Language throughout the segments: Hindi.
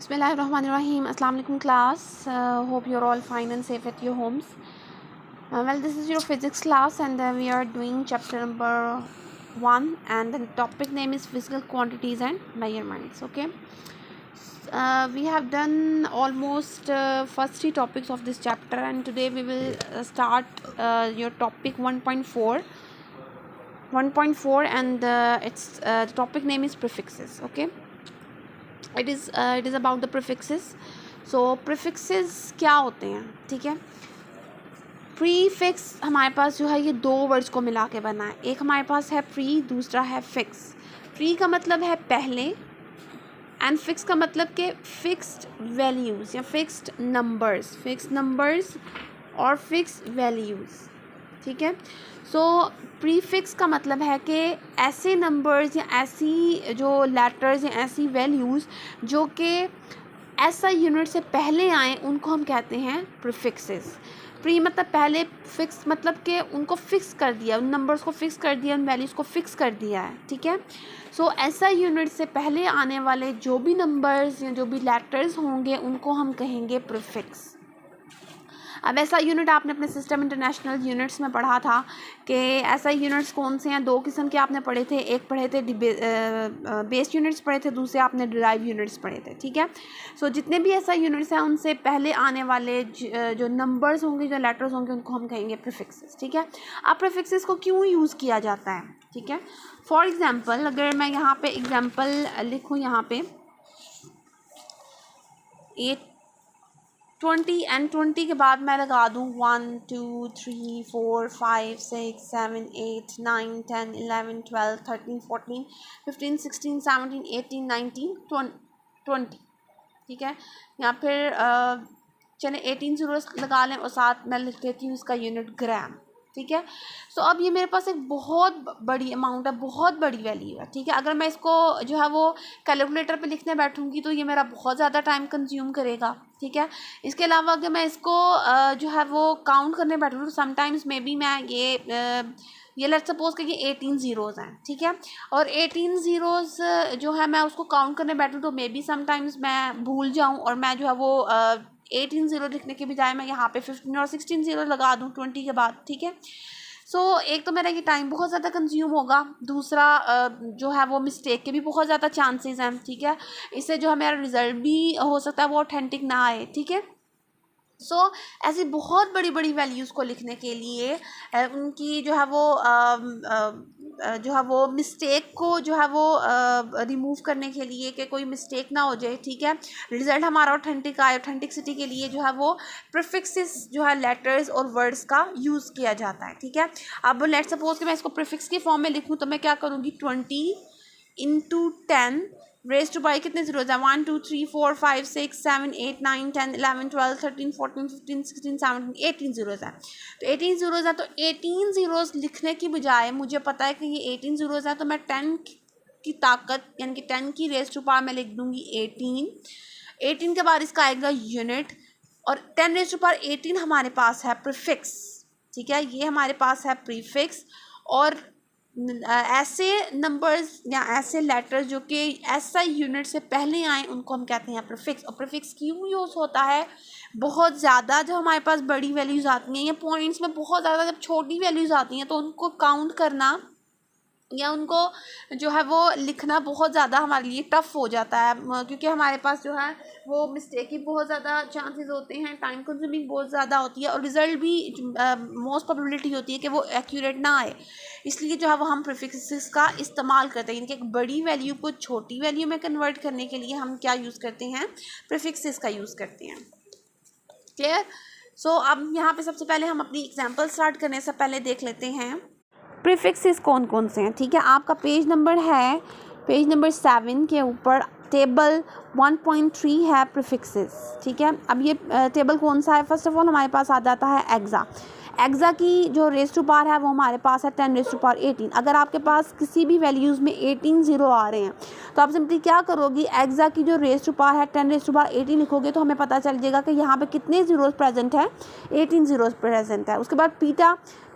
Bismillahirrahmanirrahim. Assalamu alaikum class. Hope you're all fine and safe at your homes. This is your physics class and we are doing chapter number 1 and the topic name is physical quantities and measurements. Okay. We have done almost first 3 topics of this chapter and today we will start your topic 1.4. 1.4 and its the topic name is prefixes. Okay. it is about the prefixes. So prefixes क्या होते हैं, ठीक है. प्रीफिक्स हमारे पास जो है ये दो वर्ड्स को मिला के बना है. एक हमारे पास है प्री, दूसरा है फिक्स. प्री का मतलब है पहले एंड फिक्स का मतलब कि फिक्स्ड वैल्यूज़ या फिक्स्ड नंबर्स और फिक्स्ड वैल्यूज़, ठीक है. सो प्रीफिक्स का मतलब है कि ऐसे नंबर्स या ऐसी जो लेटर्स या ऐसी वैल्यूज़ जो कि ऐसा यूनिट से पहले आए उनको हम कहते हैं प्रीफिक्सेस. प्री मतलब पहले, फिक्स मतलब कि उनको फिक्स कर दिया, उन नंबर्स को फिक्स कर दिया, उन वैल्यूज़ को फिक्स कर दिया है, ठीक है. सो ऐसा यूनिट से पहले आने वाले जो भी नंबर्स या जो भी लेटर्स होंगे उनको हम कहेंगे प्रीफिक्स. अब ऐसा यूनिट आपने अपने सिस्टम इंटरनेशनल यूनिट्स में पढ़ा था कि ऐसा यूनिट्स कौन से हैं. दो किस्म के आपने पढ़े थे. एक पढ़े थे बेस यूनिट्स पढ़े थे, दूसरे आपने डिराइव यूनिट्स पढ़े थे, ठीक है. सो जितने भी ऐसा यूनिट्स हैं उनसे पहले आने वाले जो नंबर्स होंगे, जो लेटर्स होंगे, उनको हम कहेंगे प्रीफिक्सेस, ठीक है. अब प्रीफिक्सेस को क्यों यूज़ किया जाता है, ठीक है. फॉर एग्जाम्पल अगर मैं यहाँ पे एग्जाम्पल लिखूँ, यहाँ पे 20 एंड 20 के बाद मैं लगा दूँ 1 2 3 4 5 6 7 8 9 10 11 12 13 14 15 16 17 18 19 20, ठीक है. या फिर चले 18 ज़ीरोस लगा लें और साथ मैं लिख देती हूँ इसका यूनिट ग्राम, ठीक है. सो अब ये मेरे पास एक बहुत बड़ी अमाउंट है, बहुत बड़ी वैल्यू है, ठीक है. अगर मैं इसको जो है वो कैलकुलेटर पे लिखने बैठूंगी तो ये मेरा बहुत ज़्यादा टाइम कंज्यूम करेगा, ठीक है. इसके अलावा अगर मैं इसको जो है वो काउंट करने बैठूँ तो समटाइम्स मे बी मैं ये लेट्स सपोज कि ये 18 ज़ीरोज़ हैं, ठीक है. और 18 ज़ीरोज़ जो है मैं उसको काउंट करने बैठूँ तो मे बी समटाइम्स मैं भूल जाऊँ और मैं जो है वो 18 ज़ीरो लिखने के बजाय मैं यहाँ पे 15 और 16 ज़ीरो लगा दूँ 20 के बाद, ठीक है. सो एक तो मेरा ये टाइम बहुत ज़्यादा कंज्यूम होगा, दूसरा जो है वो मिस्टेक के भी बहुत ज़्यादा चांसेस हैं, ठीक है. इससे जो है मेरा रिज़ल्ट भी हो सकता है वो ऑथेंटिक ना आए, ठीक है. सो ऐसी बहुत बड़ी बड़ी वैल्यूज़ को लिखने के लिए उनकी जो है वो मिस्टेक को जो है वो रिमूव करने के लिए कि कोई मिस्टेक ना हो जाए, ठीक है, रिज़ल्ट हमारा ऑथेंटिक आए, ऑथेंटिसिटी के लिए जो है वो प्रीफिक्सेस जो है लेटर्स और वर्ड्स का यूज़ किया जाता है, ठीक है. अब लेट सपोज कि मैं इसको प्रीफिक्स के फॉर्म में लिखूँ तो मैं क्या करूँगी, 20 इंटू 10 रेज टू बाई कितने ज़ीरोज़ हैं, 1 2 3 4 5 6 7 8 9 10 11 12 13 14 15 16 17 18 ज़ीरोज़ हैं. तो 18 ज़ीरोज़ हैं तो 18 ज़ीरोज़ लिखने की बजाय मुझे पता है कि ये 18 ज़ीरोज़ हैं तो मैं 10 की ताकत यानी कि 10 की रेज टू पावर मैं लिख दूँगी 18 के बाद इसका आएगा यूनिट और 10 रेज टू पावर 18 हमारे पास है प्रीफिक्स, ठीक है. ये हमारे पास है प्रीफिक्स. और ऐसे नंबर्स या ऐसे लेटर्स जो कि ऐसा यूनिट से पहले आए उनको हम कहते हैं प्रीफिक्स. और प्रीफिक्स क्यों यूज़ होता है, बहुत ज़्यादा जब हमारे पास बड़ी वैल्यूज़ आती हैं या पॉइंट्स में बहुत ज़्यादा जब छोटी वैल्यूज़ आती हैं तो उनको काउंट करना या उनको जो है वो लिखना बहुत ज़्यादा हमारे लिए टफ़ हो जाता है, क्योंकि हमारे पास जो है वो मिस्टेक की बहुत ज़्यादा चांसेस होते हैं, टाइम कंज्यूमिंग बहुत ज़्यादा होती है और रिज़ल्ट भी मोस्ट प्रोबेबिलिटी होती है कि वो एक्यूरेट ना आए. इसलिए जो है वो हम प्रीफिक्सेस का इस्तेमाल करते हैं, यानी कि एक बड़ी वैल्यू को छोटी वैल्यू में कन्वर्ट करने के लिए हम क्या यूज़ करते हैं, प्रीफिक्सेस का यूज़ करते हैं. क्लियर. सो अब यहाँ पे सबसे पहले हम अपनी एग्जांपल स्टार्ट करने से पहले देख लेते हैं प्रीफिक्सेस कौन कौन से हैं, ठीक है. आपका पेज नंबर है पेज नंबर 7 के ऊपर टेबल 1.3 है प्रीफिक्सेस, ठीक है. अब ये टेबल कौन सा है, फर्स्ट ऑफ ऑल हमारे पास आ जाता है एक्सा. एक्सा की जो रेस टू पावर है वो हमारे पास है 10 रेस टू पावर 18। अगर आपके पास किसी भी वैल्यूज़ में 18 ज़ीरो आ रहे हैं तो आप सिंपली क्या करोगी, एक्सा की जो रेस टू पावर है 10 रेस टू पावर 18 लिखोगे तो हमें पता चल जाएगा कि यहाँ पे कितने ज़ीरोज़ प्रेजेंट हैं, 18 ज़ीरोज़ प्रेजेंट है। उसके बाद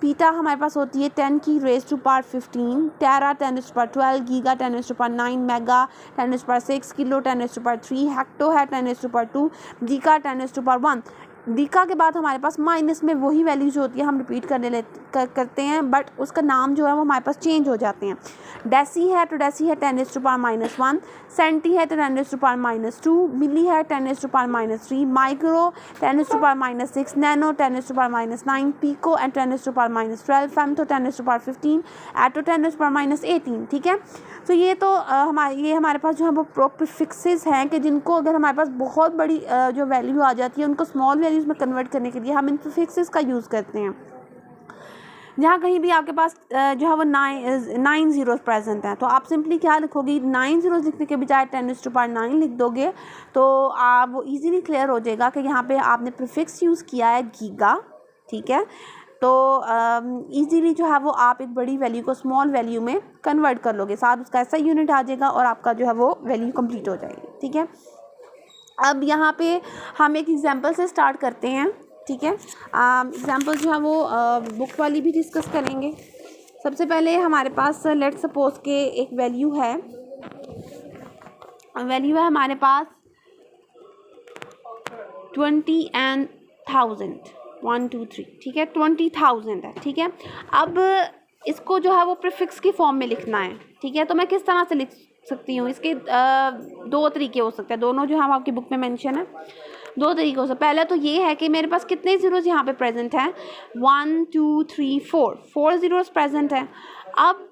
पीटा हमारे पास होती है 10 की raise to power 15, tera 10 raise to power 12, giga 10 raise to power 9, mega 10 raise to power 6, kilo 10 raise to power 3, hecto है 10 raise to power 2, deca 10 raise to power 1। Deca के बाद हमारे पास माइनस में वही वैल्यूज होती है, हम रिपीट करते हैं बट उसका नाम जो है वो हमारे पास चेंज हो जाते हैं। डेसी है तो डेसी है 10 रेस टू पावर -1, सेंटी है तो 10 रेस टू पावर -2, मिली है 10 raise to power -3, micro 10 raise to power -6, nano 10 raise to power -9, pico and 10 raise to power -12, femto 10 raise to power 15, atto 10 raise to power -18। ठीक है, तो ये तो हमारे पास जो है वो प्रीफिक्सेस हैं कि जिनको अगर हमारे पास बहुत बड़ी जो वैल्यू आ जाती है उनको स्मॉल वैल्यूज़ में कन्वर्ट करने के लिए हम इन प्रीफिक्सेस का यूज़ करते हैं। जहाँ कहीं भी आपके पास जो है वो 9 ज़ीरोज़ प्रेजेंट हैं तो आप सिंपली क्या लिखोगी, 9 ज़ीरोज़ लिखने के बजाय 10 रेज़ टू पावर 9 लिख दोगे तो आप वो ईज़िली क्लियर हो जाएगा कि यहाँ पे आपने प्रीफिक्स यूज़ किया है गीगा। ठीक है, तो ईज़िली जो है वो आप एक बड़ी वैल्यू को स्मॉल वैल्यू में कन्वर्ट कर लोगे, साथ उसका ऐसा यूनिट आ जाएगा और आपका जो है वो वैल्यू कंप्लीट हो जाएगी। ठीक है, अब यहाँ पे हम एक एग्जांपल से स्टार्ट करते हैं। ठीक है, एग्जांपल जो है वो बुक वाली भी डिस्कस करेंगे। सबसे पहले हमारे पास लेट्स सपोज के एक वैल्यू है हमारे पास 20 and 1000, 1 2 3। ठीक है, 20,000 है। ठीक है, अब इसको जो है वो प्रीफिक्स की फॉर्म में लिखना है। ठीक है, तो मैं किस तरह से लिख सकती हूँ, इसके दो तरीके हो सकते हैं, दोनों जो है आपकी बुक में मेंशन है, दो तरीकों से। पहले तो ये है कि मेरे पास कितने ज़ीरोज़ यहाँ पे प्रेजेंट हैं, 1 2 3 4 ज़ीरोज़ प्रेजेंट हैं। अब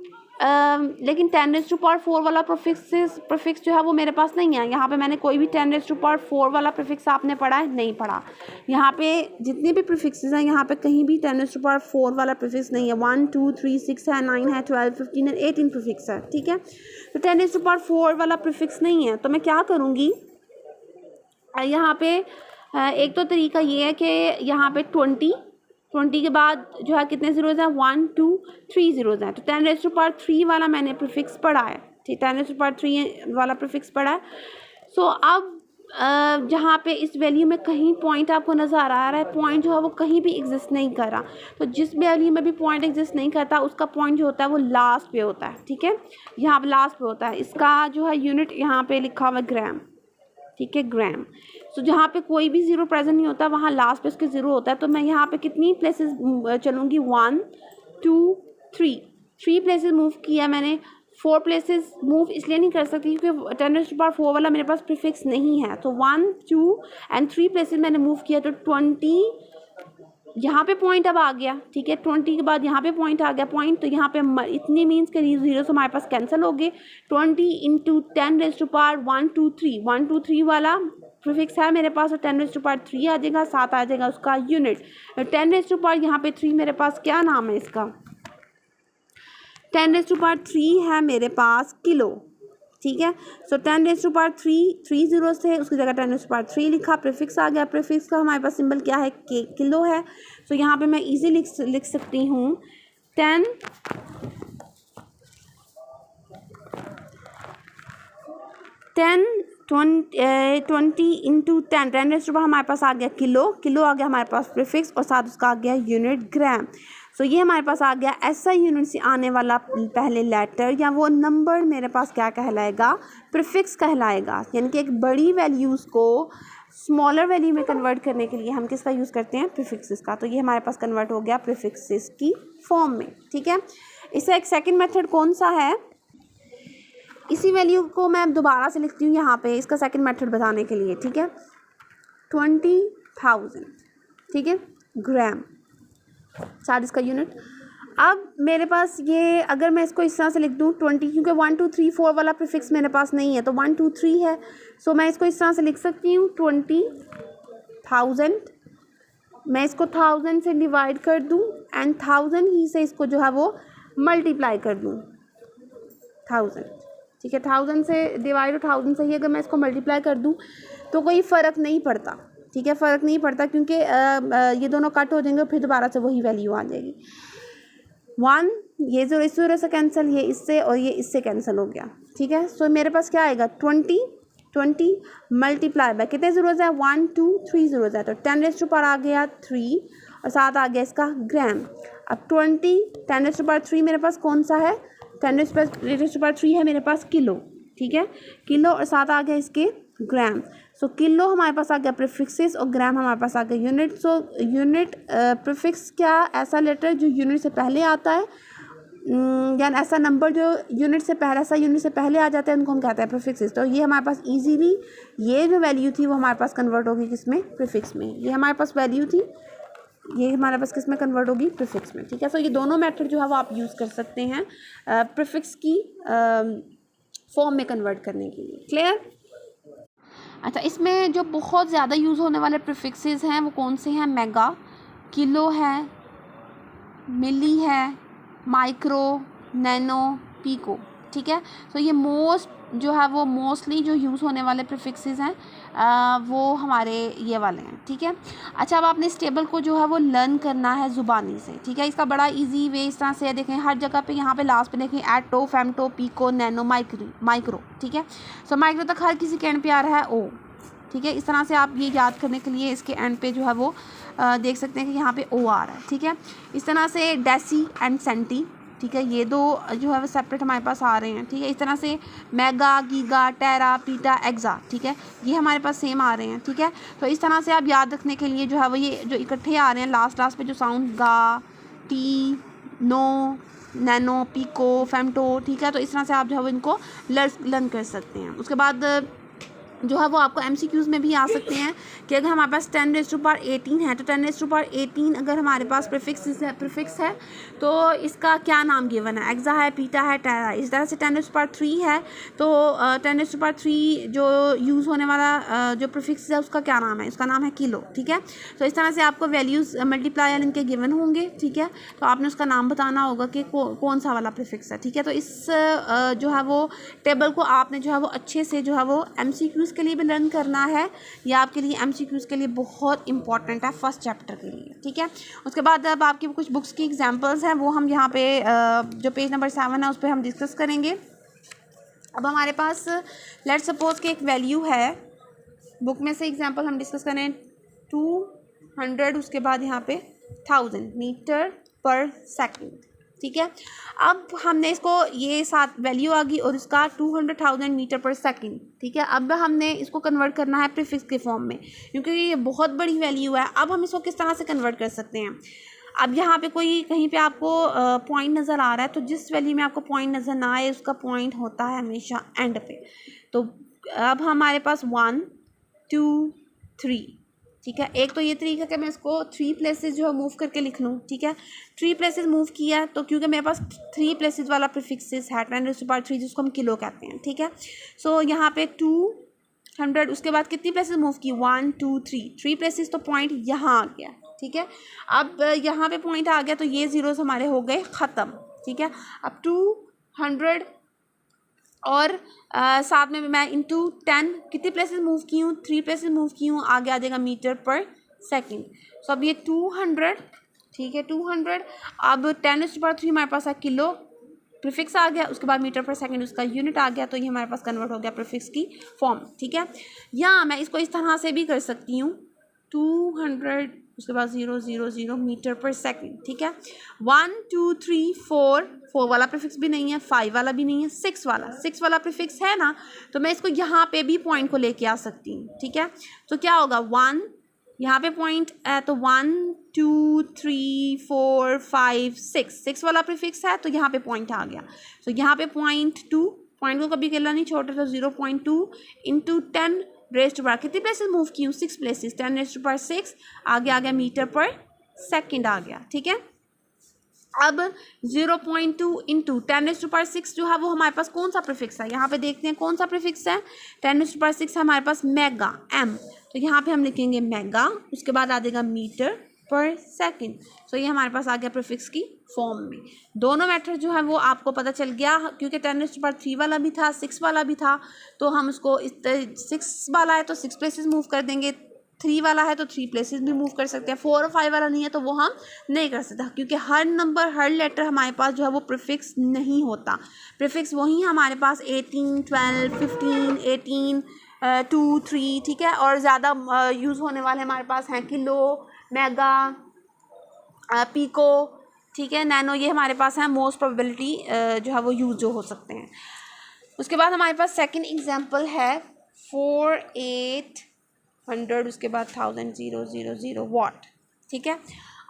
लेकिन 10 रेज़ टू पावर 4 वाला प्रीफिक्स जो है वो मेरे पास नहीं है। यहाँ पे मैंने कोई भी 10 रेज़ टू पावर 4 वाला प्रीफिक्स आपने पढ़ा है, नहीं पढ़ा। यहाँ पे जितने भी प्रीफिक्सेस हैं यहाँ पे कहीं भी 10 रेज़ टू पावर 4 वाला प्रीफिक्स नहीं है। 1 2 3 6 है, 9 है, 12 15 एंड 18 प्रीफिक्स है। ठीक है, तो 10 रेज़ टू पावर 4 वाला प्रीफिक्स नहीं है तो मैं क्या करूँगी, यहाँ पे एक तो तरीका ये है कि यहाँ पे 20 के बाद जो है कितने ज़ीरोज़ हैं, 1 2 3 ज़ीरोज़ हैं। तो 10 रेज़ टू पावर 3 वाला मैंने प्रीफिक्स पढ़ा है। ठीक, 10 रेज़ टू पावर 3 वाला प्रीफिक्स पढ़ा है। सो अब जहाँ पे इस वैल्यू में कहीं पॉइंट आपको नज़र आ रहा है, पॉइंट जो है वो कहीं भी एग्जिस्ट नहीं कर रहा। तो जिस वैल्यू में भी पॉइंट एग्जिस्ट नहीं करता उसका पॉइंट जो होता है वो लास्ट पे होता है। ठीक है, यहाँ पे लास्ट पे होता है। इसका जो है यूनिट यहाँ पे लिखा हुआ है ग्राम। ठीक है, ग्राम। सो जहाँ पे कोई भी ज़ीरो प्रेजेंट नहीं होता वहाँ लास्ट पे उसके ज़ीरो होता है। तो मैं यहाँ पे कितनी प्लेसेस चलूँगी, 1 2 3 प्लेसेस मूव किया मैंने। 4 प्लेसेस मूव इसलिए नहीं कर सकती क्योंकि 10 रेज़ टू पावर 4 वाला मेरे पास प्रीफिक्स नहीं है। तो 1 2 एंड 3 प्लेसेस मैंने मूव किया तो 20 यहाँ पे पॉइंट अब आ गया। ठीक है, 20 के बाद यहाँ पे पॉइंट आ गया। पॉइंट तो यहाँ पे इतनी मीन्स के ज़ीरो हमारे पास कैंसिल हो गए। 20 इंटू 10 रेज़ टू पावर 1 2 3 वाला प्रीफिक्स है मेरे पास और 10 रेज़ टू पावर 3 आ जाएगा, साथ आ जाएगा उसका यूनिट। 10 रेज़ टू पावर यहाँ पे 3 मेरे पास क्या नाम है इसका, 10 रेज़ टू पावर 3 है मेरे पास किलो। ठीक है, सो 10 रेज़ टू पावर 3 ज़ीरो थे, उसकी जगह 10 रेज़ टू पावर 3 लिखा, प्रीफिक्स आ गया। प्रीफिक्स का हमारे पास सिंबल क्या है, किलो है। सो यहाँ पे मैं इजी लिख सकती हूँ 10 20 इंटू 10 रेज़ टू पावर हमारे पास आ गया किलो आ गया हमारे पास प्रीफिक्स और साथ उसका आ गया यूनिट ग्राम। सो ये हमारे पास आ गया ऐसा यूनिट से आने वाला पहले लेटर या वो नंबर मेरे पास क्या कहलाएगा, प्रीफिक्स कहलाएगा। यानी कि एक बड़ी वैल्यूज़ को स्मॉलर वैल्यू में कन्वर्ट करने के लिए हम किसका यूज़ करते हैं, प्रीफिक्सेस का। तो ये हमारे पास कन्वर्ट हो गया प्रीफिक्सेस की फॉर्म में। ठीक है, इसका एक सेकेंड मेथड कौन सा है, इसी वैल्यू को मैं दोबारा से लिखती हूँ यहाँ पे इसका सेकंड मेथड बताने के लिए। ठीक है, 20,000। ठीक है, ग्राम साथ इसका यूनिट। अब मेरे पास ये अगर मैं इसको इस तरह से लिख दूँ 20, क्योंकि 1 2 3 4 वाला प्रीफिक्स मेरे पास नहीं है तो 1 2 3 है। सो मैं इसको इस तरह से लिख सकती हूँ 20,000। मैं इसको 1000 से डिवाइड कर दूँ एंड 1000 ही से इसको जो है वो मल्टीप्लाई कर दूँ 1000। ठीक है, 1000 से डिवाइड 1000 से ही अगर मैं इसको मल्टीप्लाई कर दूँ तो कोई फ़र्क नहीं पड़ता। ठीक है, फ़र्क नहीं पड़ता क्योंकि ये दोनों कट हो जाएंगे फिर दोबारा से वही वैल्यू आ जाएगी। 1 ये 0 इस 0 से कैंसिल, ये इससे और ये इससे कैंसिल हो गया। ठीक है, सो मेरे पास क्या आएगा 20 मल्टीप्लाई बाय कितने ज़ीरोज़ है 1 2 3 ज़ीरोज़ है तो 10⁻³ आ गया 3 और साथ आ गया इसका ग्राम। अब 10⁻³ मेरे पास कौन सा है 10⁻³ है मेरे पास किलो। ठीक है, किलो और साथ आ गया इसके ग्राम। सो किलो हमारे पास आ गया प्रीफिक्सेस और ग्राम हमारे पास आ गया यूनिट। सो यूनिट प्रीफिक्स क्या ऐसा लेटर जो यूनिट से पहले आता है यानी ऐसा नंबर जो यूनिट से पहले आ जाता है उनको हम कहते हैं प्रीफिक्सेस। तो ये हमारे पास इजीली ये जो वैल्यू थी वो हमारे पास कन्वर्ट होगी किसमें प्रीफिक्स में। ये हमारे पास वैल्यू थी ये हमारे पास किस में कन्वर्ट होगी प्रीफिक्स में। ठीक है, सो ये दोनों मेथड जो है वो आप यूज़ कर सकते हैं प्रीफिक्स की फॉर्म में कन्वर्ट करने के लिए। क्लियर? अच्छा, इसमें जो बहुत ज़्यादा यूज़ होने वाले प्रीफिक्सेस हैं वो कौन से हैं मेगा, किलो है, मिली है, माइक्रो, नैनो, पीको। ठीक है, तो ये जो है वो मोस्टली जो यूज़ होने वाले प्रीफिक्सेस हैं वो हमारे ये वाले हैं। ठीक है, अच्छा अब आपने इस टेबल को जो है वो लर्न करना है ज़ुबानी से। ठीक है, इसका बड़ा इजी वे इस तरह से देखें हर जगह पे यहाँ पे लास्ट पे देखें एटो, फेमटो, पीको, नैनो, माइक्रो। ठीक है, सो माइक्रो तक हर किसी के एंड पे आ रहा है ओ। ठीक है, इस तरह से आप ये याद करने के लिए इसके एंड पे जो है वो देख सकते हैं कि यहाँ पे ओ आ रहा है। ठीक है, इस तरह से डेसी एंड सेंटी। ठीक है, ये दो जो है वो सेपरेट हमारे पास आ रहे हैं। ठीक है, इस तरह से मेगा, गीगा, टेरा, पीटा, एक्सा। ठीक है, ये हमारे पास सेम आ रहे हैं। ठीक है, तो इस तरह से आप याद रखने के लिए जो है वो ये जो इकट्ठे आ रहे हैं लास्ट पे जो साउंड गा, टी, नो, नैनो, पीको, फेमटो। ठीक है, तो इस तरह से आप जो है वो इनको लर्न कर सकते हैं। उसके बाद जो है वो आपको MCQs में भी आ सकते हैं कि अगर हमारे पास 10⁻18 है तो 10⁻18 अगर हमारे पास प्रीफिक्स है तो इसका क्या नाम गिवन है, एक्सा है, पीटा है, टेरा। इस तरह से 10⁻3 है तो 10⁻3 जो यूज़ होने वाला जो प्रीफिक्स है उसका क्या नाम है, उसका नाम है किलो। ठीक है, तो इस तरह से आपको वैल्यूज़ मल्टीप्लायर इनके गिवन होंगे। ठीक है, तो आपने उसका नाम बताना होगा कि कौन सा वाला प्रीफिक्स है। ठीक है, तो इस जो है वो टेबल को आपने जो है वो अच्छे से जो है वो MCQs के लिए भी लर्न करना है या आपके लिए MCQs के लिए बहुत इंपॉर्टेंट है फर्स्ट चैप्टर के लिए। ठीक है, उसके बाद अब आपकी कुछ बुक्स की एग्जांपल्स हैं वो हम यहाँ पे जो पेज नंबर 7 है उस पर हम डिस्कस करेंगे। अब हमारे पास लेट्स सपोज कि एक वैल्यू है बुक में से एग्जांपल हम डिस्कस करें 200 उसके बाद यहाँ पे 1000 मीटर पर सेकेंड। ठीक है, अब हमने इसको ये साथ वैल्यू आ गई और इसका 200,000 मीटर पर सेकंड। ठीक है, अब हमने इसको कन्वर्ट करना है प्रीफिक्स के फॉर्म में क्योंकि ये बहुत बड़ी वैल्यू है। अब हम इसको किस तरह से कन्वर्ट कर सकते हैं। अब यहाँ पे कोई कहीं पे आपको पॉइंट नज़र आ रहा है तो जिस वैल्यू में आपको पॉइंट नज़र ना आए उसका पॉइंट होता है हमेशा एंड पे। तो अब हमारे पास 1 2 3। ठीक है, एक तो ये तरीका कि मैं इसको 3 प्लेसेस जो है मूव करके लिख लूँ। ठीक है, 3 प्लेसेस मूव किया तो क्योंकि मेरे पास 3 प्लेसेस वाला प्रीफिक्सेस है 10⁻3 जिसको हम किलो कहते हैं। ठीक है, सो यहाँ पे 200 उसके बाद कितनी प्लेसेस मूव की 1 2 3 प्लेसेस तो पॉइंट यहाँ आ गया। ठीक है, अब यहाँ पे पॉइंट आ गया तो ये ज़ीरोज़ हमारे हो गए ख़त्म। ठीक है, अब 200 और साथ में मैं इंटू 10 कितनी प्लेसेस मूव की हूँ 3 प्लेसेस मूव की हूँ, आगे आ जाएगा मीटर पर सेकंड। सो अब ये 200। ठीक है, 200 अब 10⁻3 हमारे पास है किलो प्रीफिक्स आ गया, उसके बाद मीटर पर सेकंड उसका यूनिट आ गया तो ये हमारे पास कन्वर्ट हो गया प्रीफिक्स की फॉर्म। ठीक है, या मैं इसको इस तरह से भी कर सकती हूँ 200 उसके बाद 000 मीटर पर सेकंड। ठीक है, 1 2 3 4 वाला प्रीफिक्स भी नहीं है, 5 वाला भी नहीं है, 6 वाला प्रीफिक्स है ना, तो मैं इसको यहाँ पे भी पॉइंट को लेके आ सकती हूँ। ठीक है, तो क्या होगा 1 यहाँ पे पॉइंट है तो 1 2 3 4 5 6 वाला प्रीफिक्स है तो यहाँ पे पॉइंट आ गया। तो यहाँ पे .2 पॉइंट को कभी कहला नहीं छोड़ते तो 0.2 इंटू 10 रेज़ टू पावर कितनी प्लेसेस मूव की हूँ 6 प्लेसेस 10 रेज़ टू पावर 6 आगे आ गया मीटर पर सेकंड आ गया। ठीक है, अब 0.2 इंटू 10 रेज़ टू पावर 6 जो है वो हमारे पास कौन सा प्रीफिक्स है, यहाँ पे देखते हैं कौन सा प्रीफिक्स है 10 रेज़ टू पावर 6 है हमारे पास मेगा एम, तो यहाँ पे हम लिखेंगे मेगा, उसके बाद आ जाएगा मीटर पर सेकंड। सो ये हमारे पास आ गया प्रीफिक्स की फॉर्म में। दोनों मेथड जो है वो आपको पता चल गया क्योंकि 10 रेज़ टू पावर 3 वाला भी था 6 वाला भी था, तो हम उसको 6 वाला है तो 6 प्लेसेस मूव कर देंगे, 3 वाला है तो 3 प्लेसेस भी मूव कर सकते हैं, 4 और 5 वाला नहीं है तो वो हम नहीं कर सकते, क्योंकि हर नंबर हर लेटर हमारे पास जो है वो प्रीफिक्स नहीं होता। प्रीफिक्स वही है हमारे पास 18, 12, 15, 18, 2, 3, ठीक है। और ज़्यादा यूज़ होने वाले हमारे पास हैं किलो, मेगा, पिको, ठीक है, नैनो, ये हमारे पास है मोस्ट प्रोबेबिलिटी जो है वो यूज़ जो हो सकते हैं। उसके बाद हमारे पास सेकंड एग्जांपल है 4, 8, 100, उसके बाद 1000, 0, 0, 0 वाट, ठीक है।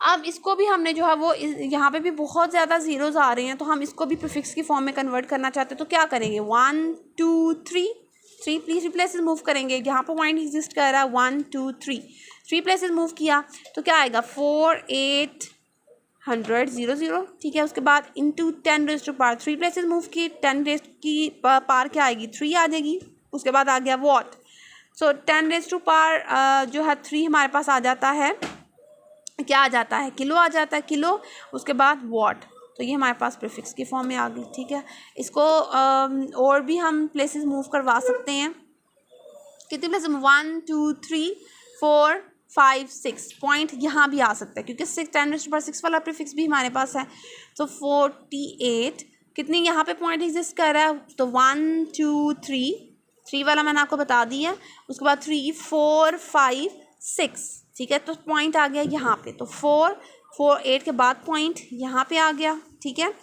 अब इसको भी हमने जो है वो यहाँ पे भी बहुत ज़्यादा ज़ीरोज़ आ रहे हैं, तो हम इसको भी प्रीफिक्स की फॉर्म में कन्वर्ट करना चाहते हैं, तो क्या करेंगे 1, 2, 3 प्लेसेस मूव करेंगे। यहाँ पर पॉइंट एग्जिस्ट कर रहा है 1, 2, 3 प्लेसेस मूव किया तो क्या आएगा 4, 8, 100, 0, 0, ठीक है। उसके बाद into 10 raise to power 3 places move की, 10 रेज़ की पावर क्या आएगी 3 आ जाएगी। उसके बाद आ गया watt, so 10 raise to power जो है 3 हमारे पास आ जाता है, क्या आ जाता है किलो आ जाता है, किलो। उसके बाद वॉट, तो ये हमारे पास प्रीफिक्स की फॉर्म में आ गई, ठीक है। इसको और भी हम प्लेसेस मूव करवा सकते हैं, कितने प्लेसेस 1, 2, 3, 4, 5, 6 पॉइंट यहाँ भी आ सकता है, क्योंकि 10⁻6 वाला प्रीफिक्स भी हमारे पास है। तो 48 कितने यहाँ पे पॉइंट एग्जिस्ट कर रहा है, तो 1, 2, 3 वाला मैंने आपको बता दिया। उसके बाद 3, 4, 5, 6, ठीक है, तो पॉइंट आ गया यहाँ पे। तो 4, 8 के बाद पॉइंट यहाँ पे आ गया, ठीक है।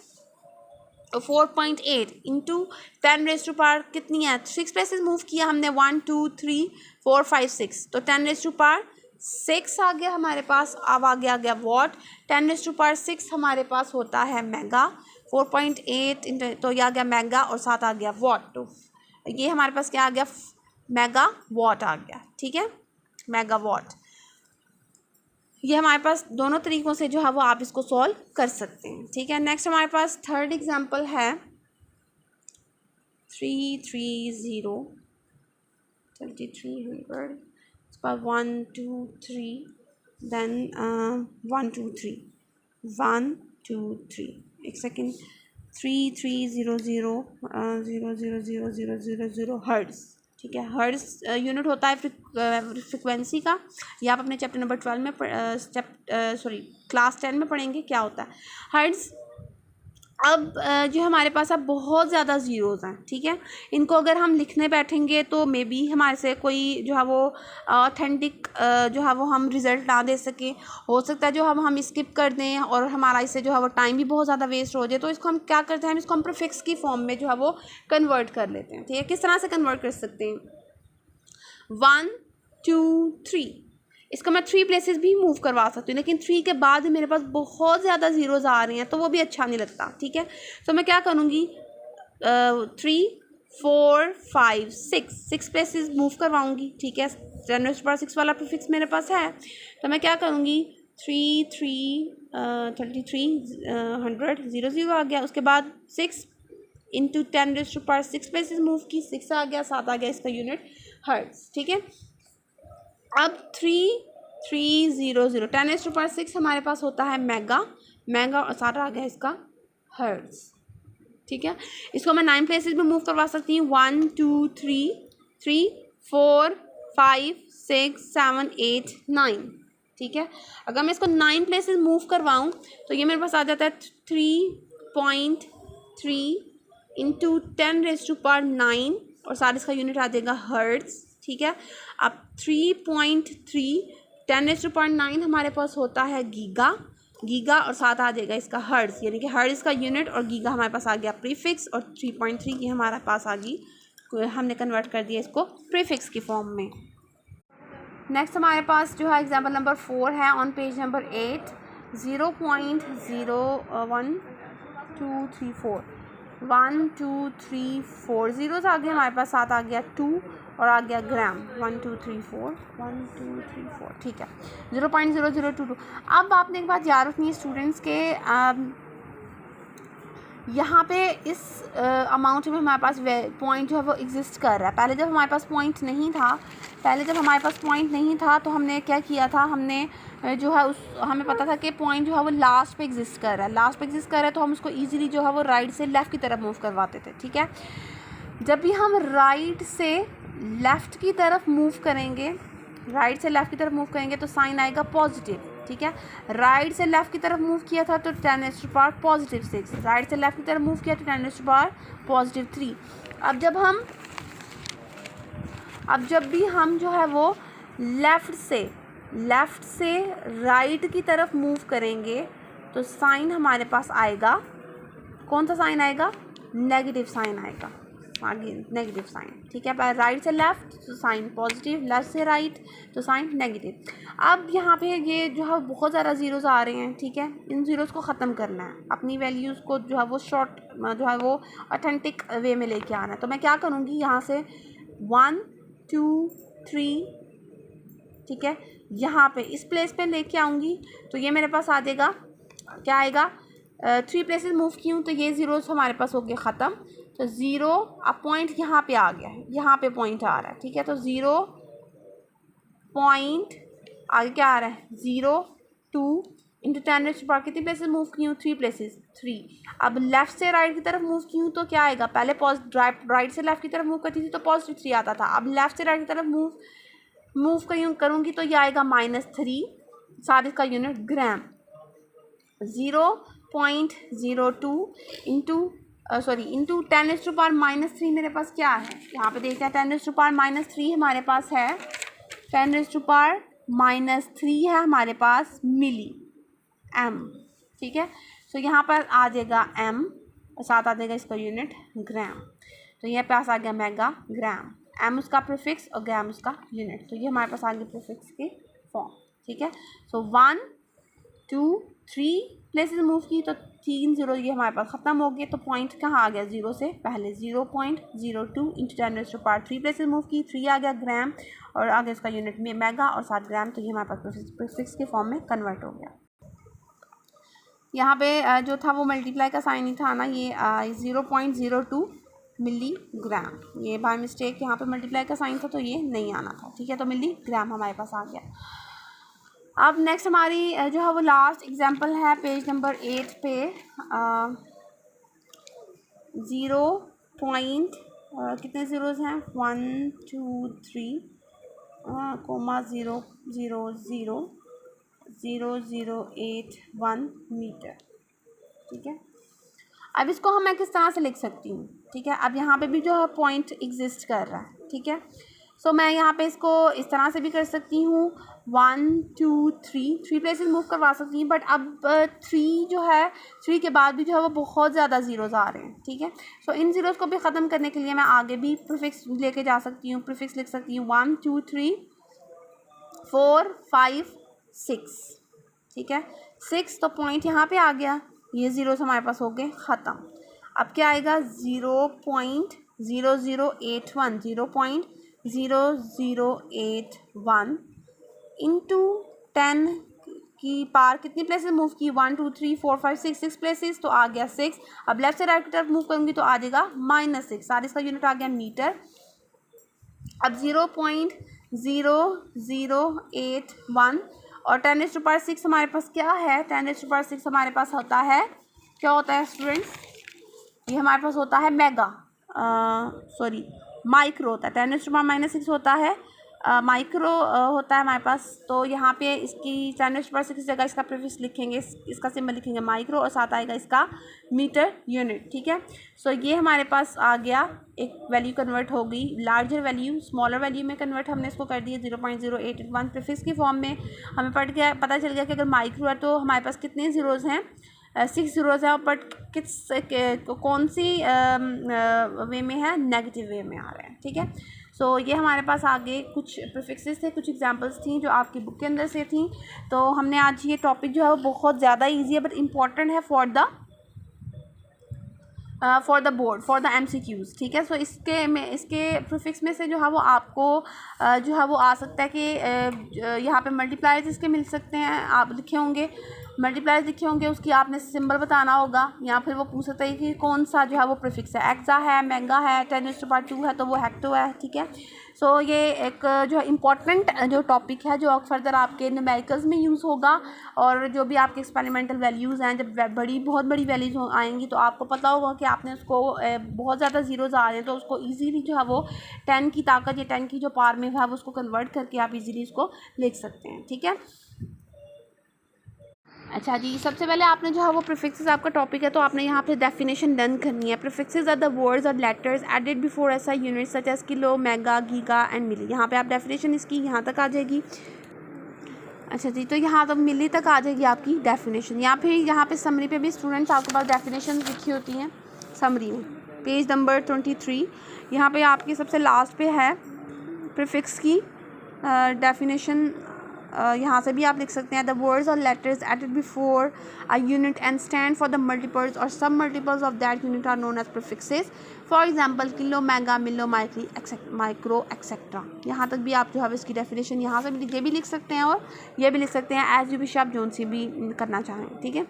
तो 4.8 इंटू 10 रेज़ टू पावर कितनी है 6 प्लेसेस मूव किया हमने 1, 2, 3, 4, 5, 6, तो 10 रेज़ टू पावर 6 आ गया हमारे पास। अब आगे आ गया वॉट, 10 रेज़ टू पावर 6 हमारे पास होता है मेगा, 4.8 तो ये आ गया मेगा और साथ आ गया वॉट, तो ये हमारे पास क्या आ गया मेगा वॉट आ गया, ठीक है, मेगा वॉट। ये हमारे पास दोनों तरीक़ों से जो है वो आप इसको सॉल्व कर सकते हैं, ठीक है। नेक्स्ट हमारे पास थर्ड एग्जांपल है 330, 2300, उसके बाद 1, 2, 3, देन 1, 2, 3, 1, 2, 3, एक सेकेंड, 3300 0000000 हर्ट्ज़, ठीक है। हर्ट्ज़ यूनिट होता है फ्रिक्वेंसी का। ये आप अपने चैप्टर नंबर 12 में क्लास 10 में पढ़ेंगे क्या होता है हर्ट्ज़। अब जो हमारे पास अब बहुत ज़्यादा ज़ीरोज़ हैं, ठीक है। इनको अगर हम लिखने बैठेंगे तो मे बी हमारे से कोई जो है वो ऑथेंटिक जो है वो हम रिज़ल्ट ना दे सकें, हो सकता है जो हम स्किप कर दें और हमारा इससे जो है वो टाइम भी बहुत ज़्यादा वेस्ट हो जाए। तो इसको हम क्या करते हैं, इसको हम प्रीफिक्स की फॉर्म में जो है वो कन्वर्ट कर लेते हैं, ठीक है। किस तरह से कन्वर्ट कर सकते हैं 1, 2, 3, इसका मैं 3 प्लेसेस भी मूव करवा सकती हूँ, लेकिन 3 के बाद मेरे पास बहुत ज़्यादा ज़ीरोज़ आ रही हैं तो वो भी अच्छा नहीं लगता, ठीक है। तो मैं क्या करूँगी 3, 4, 5, 6 प्लेसेस मूव करवाऊँगी, ठीक है। 10⁻6 वाला प्रीफिक्स मेरे पास है, तो मैं क्या करूँगी 3, 100 0 आ गया। उसके बाद 6 इंटू 10⁻6 प्लेसेस मूव की, 6 आ गया, 7 आ गया इसका यूनिट हर्ट्ज़, ठीक है। अब 3300 10⁻6 हमारे पास होता है मेगा और सारा आ गया इसका हर्ट्ज़, ठीक है। इसको मैं 9 प्लेसेस में मूव करवा सकती हूँ 1, 2, 3, 4, 5, 6, 7, 8, 9, ठीक है। अगर मैं इसको 9 प्लेसेस मूव करवाऊँ तो ये मेरे पास आ जाता है 3.3 इंटू 10⁻9 और सारा इसका यूनिट आ जाएगा हर्ट्ज़, ठीक है। अब 3.3 10⁻9 हमारे पास होता है गीगा और साथ आ जाएगा इसका हर्ट्ज़, यानी कि हर्ट्ज़ का यूनिट और गीगा हमारे पास आ गया प्रीफिक्स, और 3.3 की हमारे पास आ गई, हमने कन्वर्ट कर दिया इसको प्रीफिक्स की फॉर्म में। नेक्स्ट हमारे पास जो है एग्जाम्पल नंबर 4 है ऑन पेज नंबर 8, 0.0124 1, 2, 3, 4 ज़ीरोज़ आ गया हमारे पास, साथ आ गया 2 और आ गया ग्राम 1, 2, 3, 4 1, 2, 3, 4, ठीक है 0.0022। अब आपने एक बात याद रखनी है स्टूडेंट्स के यहाँ पे इस अमाउंट में हमारे पास पॉइंट जो है वो एग्जिस्ट कर रहा है। पहले जब हमारे पास पॉइंट नहीं था तो हमने क्या किया था, हमने जो है हमें पता था कि पॉइंट जो है वो लास्ट पे एग्जिस्ट कर रहा है, तो हम उसको इजीली जो है वो राइट से लेफ़्ट की तरफ मूव करवाते थे, ठीक है। जब भी हम राइट से लेफ़्ट की तरफ मूव करेंगे राइट से लेफ़्ट की तरफ मूव करेंगे तो साइन आएगा पॉजिटिव, ठीक है। राइट से लेफ़्ट की तरफ मूव किया था तो 10 raised to power positive 6, right से लेफ़्ट की तरफ मूव किया तो 10 raised to power पॉजिटिव 3। अब जब भी हम जो है वो लेफ़्ट से राइट की तरफ मूव करेंगे तो साइन हमारे पास आएगा, कौन सा साइन आएगा, नेगेटिव साइन आएगा, आगे नेगेटिव साइन, ठीक है। पर राइट से लेफ़्ट तो साइन पॉजिटिव, लेफ़्ट से राइट तो साइन नेगेटिव। अब यहाँ पे ये जो है बहुत ज़्यादा ज़ीरोज़ आ रहे हैं, ठीक है। इन ज़ीरोज़ को ख़त्म करना है, अपनी वैल्यूज़ को जो है वो शॉर्ट जो है वो ऑथेंटिक वे में लेके आना है। तो मैं क्या करूँगी, यहाँ से 1 2 3, ठीक है, यहाँ पे इस प्लेस पे लेके आऊँगी तो ये मेरे पास आ जाएगा, क्या आएगा, 3 प्लेसेस मूव की हूँ तो ये ज़ीरोज़ हमारे पास हो गए ख़त्म। तो 0 अब पॉइंट यहाँ पे आ गया है, यहाँ पे पॉइंट आ रहा है, ठीक है। तो 0 पॉइंट आगे क्या आ रहा है, 0 2 इंटू 10 raised to power कितनी प्लेसेस मूव की हूँ, 3 प्लेसेस 3। अब लेफ़्ट से राइट की तरफ मूव की हूँ तो क्या आएगा, पहले राइट से लेफ़्ट की तरफ मूव करती थी तो पॉजिटिव 3 आता था, अब लेफ़्ट से राइट की तरफ मूव करूँगी तो ये आएगा -3, साथ इसका unit gram. 0.02 into 10 raised to power -3 मेरे पास क्या है, यहाँ पे देखते हैं 10 raised to power -3 हमारे पास है, 10 raised to power -3 है हमारे पास मिली एम, ठीक है। सो यहाँ पर आ जाएगा एम और साथ आ जाएगा इसका यूनिट ग्राम। तो ये पास आ गया मेगा ग्राम, एम उसका प्रीफिक्स और ग्राम उसका यूनिट। तो ये हमारे पास आ गया प्रीफिक्स की फॉर्म, ठीक है। सो 1 2 3 प्लेसेस मूव की तो 3 0 ये हमारे पास ख़त्म हो गए। तो पॉइंट कहाँ आ गया, 0 से पहले 0.02 into 10 raised to power 3 places move की, 3 आ गया ग्राम और आगे इसका यूनिट में मेगा और 7 ग्राम। तो ये हमारे पास प्रीफिक्स के फॉर्म में कन्वर्ट हो गया। यहाँ पे जो था वो मल्टीप्लाई का साइन ही था ना, ये 0.02 मिलीग्राम, ये बाय मिस्टेक यहाँ पे मल्टीप्लाई का साइन था तो ये नहीं आना था, ठीक है। तो मिलीग्राम हमारे पास आ गया। अब नेक्स्ट हमारी जो है वो लास्ट एग्जांपल है पेज नंबर 8 पे, 0 पॉइंट कितने ज़ीरोज़ हैं, 1 2 3 कोमा 0 0 0 0 0 8 1 मीटर, ठीक है। अब इसको हम मैं किस तरह से लिख सकती हूँ, ठीक है। अब यहाँ पे भी जो है पॉइंट एग्जिस्ट कर रहा है, ठीक है। सो मैं यहाँ पे इसको इस तरह से भी कर सकती हूँ, 1 2 3 प्लेसेस मूव करवा सकती हूँ। बट अब 3 जो है, 3 के बाद भी जो है वो बहुत ज़्यादा ज़ीरोज़ आ रहे हैं, ठीक है। सो इन ज़ीरोज़ को भी ख़त्म करने के लिए मैं आगे भी प्रीफिक्स लेके जा सकती हूँ, प्रीफिक्स लिख सकती हूँ 1 2 3 4 5 6, ठीक है। 6 तो पॉइंट यहाँ पे आ गया, ये ज़ीरोज़ हमारे पास हो गए ख़त्म। अब क्या आएगा, 0.0081 0.0081 इंटू 10 की पार कितनी प्लेसेस मूव की, 1 2 3 4 5 6 प्लेसेस, तो आ गया 6। अब लेफ्ट से राइट की तरफ मूव करूँगी तो आ जाएगा -6, सारे इसका यूनिट आ गया मीटर। अब 0.0081 और 10 raised to power 6 हमारे पास क्या है, 10 raised to power 6 हमारे पास होता है, क्या होता है स्टूडेंट्स, ये हमारे पास होता है मेगा, माइक्रो होता है। 10 raised to power -6 होता है माइक्रो होता है हमारे पास। तो यहाँ पे इसकी 10 raised to power 6 की जगह इसका प्रीफिक्स लिखेंगे, इसका सिंबल लिखेंगे माइक्रो और साथ आएगा इसका मीटर यूनिट, ठीक है। सो ये हमारे पास आ गया, एक वैल्यू कन्वर्ट हो गई, लार्जर वैल्यू स्मॉलर वैल्यू में कन्वर्ट हमने इसको कर दिया 0.0881 प्रीफिक्स की फॉर्म में। हमें पता चल गया कि अगर माइक्रो है तो हमारे पास कितने ज़ीरोज़ हैं, 6 ज़ीरोज़ है, बट कौन सी वे में है, नेगेटिव वे में आ रहे हैं, ठीक है। सो ये हमारे पास आगे कुछ प्रीफिक्सेस थे, कुछ एग्जांपल्स थी जो आपकी बुक के अंदर से थी। तो हमने आज ये टॉपिक जो है वो बहुत ज़्यादा इजी है बट इम्पॉर्टेंट है for the board, for the MCQs, ठीक है। सो इसके प्रीफिक्स में से जो है वो आपको जो है वो आ सकता है कि यहाँ पे मल्टीप्लायर्स इसके मिल सकते हैं, आप लिखे होंगे मल्टीप्लायर्स लिखे होंगे उसकी आपने सिंबल बताना होगा, या फिर वो पूछ सकते हैं कि कौन सा जो है वो प्रीफिक्स है, एक्सा है, मेगा है, 10⁻² है तो वो हेक्टो है, ठीक है। सो ये एक जो है इम्पॉर्टेंट जो टॉपिक है जो फर्दर आपके न्यूमेरिकल्स में यूज़ होगा, और जो भी आपके एक्सपेरिमेंटल वैल्यूज़ हैं जब बहुत बड़ी वैल्यूज़ आएंगी तो आपको पता होगा कि आपने उसको बहुत ज़्यादा ज़ीरोज़ आ रहे हैं तो उसको ईजीली जो है वो 10 की ताकत या 10 की जो पावर में है वो उसको कन्वर्ट करके आप इजीली इसको लिख सकते हैं, ठीक है। अच्छा जी, सबसे पहले आपने जो है वो प्रीफिक्सेस आपका टॉपिक है तो आपने यहाँ पे डेफिनेशन लर्न करनी है। प्रीफिक्सेस आर द वर्ड्स और लेटर्स एडेड बिफोर ऐसा unit such as kilo, mega, giga and milli. यहाँ पे आप डेफिनेशन इसकी यहाँ तक आ जाएगी। अच्छा जी, तो यहाँ तक मिली तक आ जाएगी आपकी डेफिनेशन। या फिर यहाँ पे समरी पे भी स्टूडेंट्स आपके पास डेफिनेशन लिखी होती हैं समरी में, पेज नंबर 23 यहाँ पे आपकी सबसे लास्ट पे है प्रीफिक्स की डेफिनेशन। यहाँ से भी आप लिख सकते हैं द वर्ड्स और letters added before a unit and stand for the multiples और submultiples of that unit are known as prefixes. For example kilo, mega, milli, micro etcetera. यहाँ तक भी आप जो है इसकी डेफिनेशन यहाँ से भी ये भी लिख सकते हैं और ये भी लिख सकते हैं एज यू विश, आप जोन सी भी करना चाहें, ठीक है।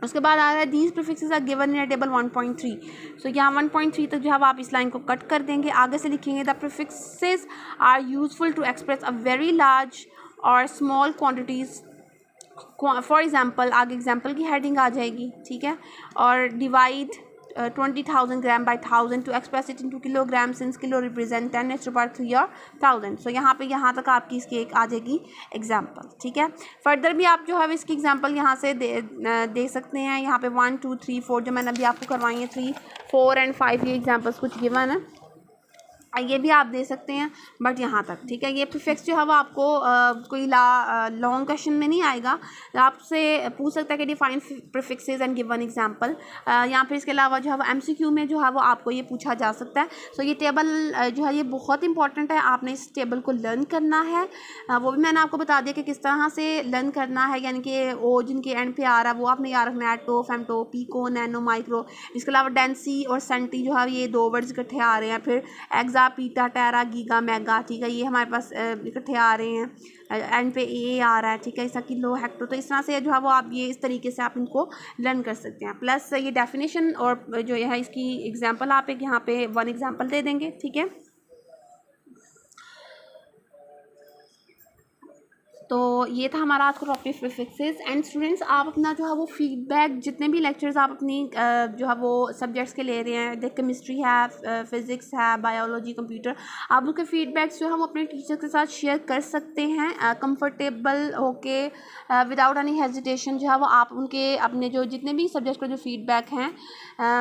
उसके बाद आ रहा है these prefixes are given in table 1.3। So यहाँ 1.3 तक जो है आप इस लाइन को कट कर देंगे, आगे से लिखेंगे the prefixes are useful to express a very large और स्मॉल क्वांटिटीज़। फॉर एग्जांपल आगे एग्जांपल की हेडिंग आ जाएगी, ठीक है। और divide 20,000 gram by 1000 to express it into kilogram since kilo represent 10⁻³ और 1000। सो यहाँ पे यहाँ तक आपकी इसकी एक आ जाएगी एग्जांपल, ठीक है। फर्दर भी आप जो है इसकी एग्जांपल यहाँ से दे सकते हैं। यहाँ पे 1 2 3 4 जो मैंने अभी आपको करवाई है 3 4 एंड 5 ये एग्जाम्पल्स कुछ गिवन है, ये भी आप दे सकते हैं बट यहाँ तक, ठीक है। ये प्रीफिक्स जो है वो आपको कोई लॉन्ग क्वेश्चन में नहीं आएगा, आपसे पूछ सकता है कि define prefixes and give one example, या फिर इसके अलावा जो है वो एमसीक्यू में जो है वो आपको ये पूछा जा सकता है। सो ये टेबल जो है ये बहुत इंपॉर्टेंट है, आपने इस टेबल को लर्न करना है। वो भी मैंने आपको बता दिया कि किस तरह से लर्न करना है, यानी कि ओ जिनके एंड पे आ रहा है वो आपने याद रखना है, एटो, फेमटो, पीको, नैनो, माइक्रो। इसके अलावा डेंसी और सेंटी जो है ये 2 वर्ड्स इकट्ठे आ रहे हैं। फिर एक्सा, पीटा, टेरा, गीगा, मेगा, ठीक है, ये हमारे पास इकट्ठे आ रहे हैं। एंड पे ए आ रहा है, ठीक है, इसका किलो, हेक्टो। तो इस तरह से जो है वो आप ये इस तरीके से आप इनको लर्न कर सकते हैं। प्लस ये डेफिनेशन और जो है इसकी एग्जांपल आप एक यहाँ पे 1 एग्जांपल दे देंगे, ठीक है। तो ये था हमारा आज का टॉपिक प्रीफिक्सेस। एंड स्टूडेंट्स आप अपना जो है वो फीडबैक जितने भी लेक्चर्स आप अपनी जो है वो सब्जेक्ट्स के ले रहे हैं, देख केमिस्ट्री है, फिज़िक्स है, बायोलॉजी, कंप्यूटर, आप उसके फीडबैक्स जो हम अपने टीचर के साथ शेयर कर सकते हैं कंफर्टेबल होके, विदाउट एनी हेजिटेशन। जो है वो आप उनके अपने जो जितने भी सब्जेक्ट का जो फीडबैक हैं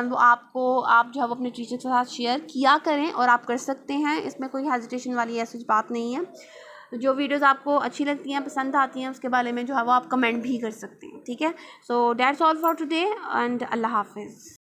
वो आप जो है वो अपने टीचर के साथ शेयर किया करें, और आप कर सकते हैं, इसमें कोई हेजिटेशन वाली ऐसी बात नहीं है। जो वीडियोस आपको अच्छी लगती हैं, पसंद आती हैं, उसके बारे में जो है वो आप कमेंट भी कर सकते हैं, ठीक है। So that's all for today and अल्लाह हाफिज़।